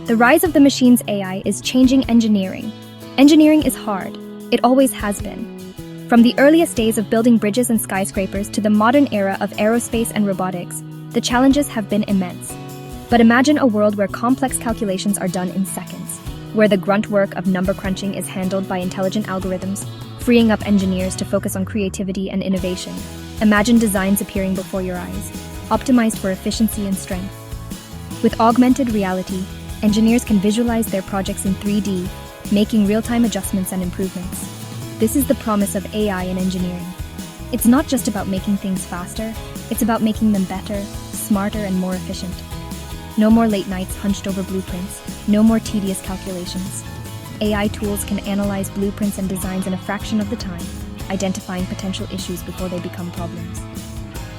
The rise of the machine's AI is changing engineering. Engineering is hard. It always has been. From the earliest days of building bridges and skyscrapers to the modern era of aerospace and robotics, the challenges have been immense. But imagine a world where complex calculations are done in seconds, where the grunt work of number crunching is handled by intelligent algorithms, freeing up engineers to focus on creativity and innovation. Imagine designs appearing before your eyes, optimized for efficiency and strength. With augmented reality, engineers can visualize their projects in 3D, making real-time adjustments and improvements. This is the promise of AI in engineering. It's not just about making things faster, it's about making them better, smarter, and more efficient. No more late nights hunched over blueprints, no more tedious calculations. AI tools can analyze blueprints and designs in a fraction of the time, identifying potential issues before they become problems.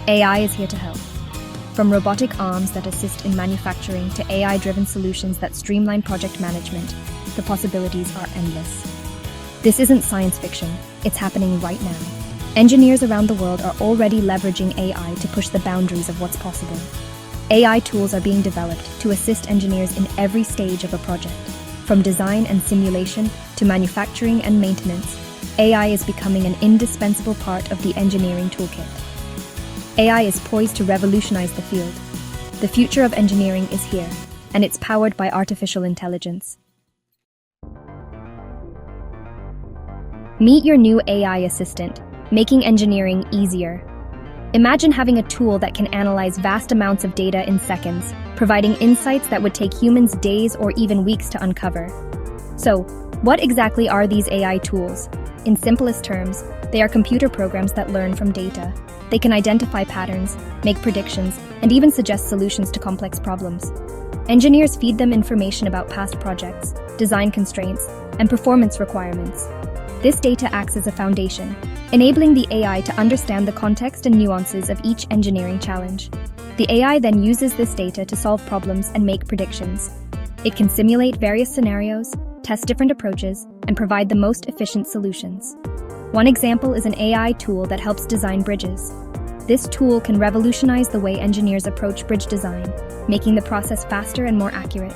AI is here to help. From robotic arms that assist in manufacturing to AI-driven solutions that streamline project management, the possibilities are endless. This isn't science fiction, it's happening right now. Engineers around the world are already leveraging AI to push the boundaries of what's possible. AI tools are being developed to assist engineers in every stage of a project. From design and simulation to manufacturing and maintenance, AI is becoming an indispensable part of the engineering toolkit. AI is poised to revolutionize the field. The future of engineering is here, and it's powered by artificial intelligence. Meet your new AI assistant, making engineering easier. Imagine having a tool that can analyze vast amounts of data in seconds, providing insights that would take humans days or even weeks to uncover. So, what exactly are these AI tools? In simplest terms, they are computer programs that learn from data. They can identify patterns, make predictions, and even suggest solutions to complex problems. Engineers feed them information about past projects, design constraints, and performance requirements. This data acts as a foundation, enabling the AI to understand the context and nuances of each engineering challenge. The AI then uses this data to solve problems and make predictions. It can simulate various scenarios, test different approaches, and provide the most efficient solutions. One example is an AI tool that helps design bridges. This tool can revolutionize the way engineers approach bridge design, making the process faster and more accurate.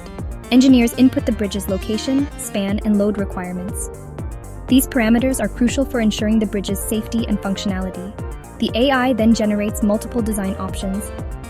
Engineers input the bridge's location, span, and load requirements. These parameters are crucial for ensuring the bridge's safety and functionality. The AI then generates multiple design options,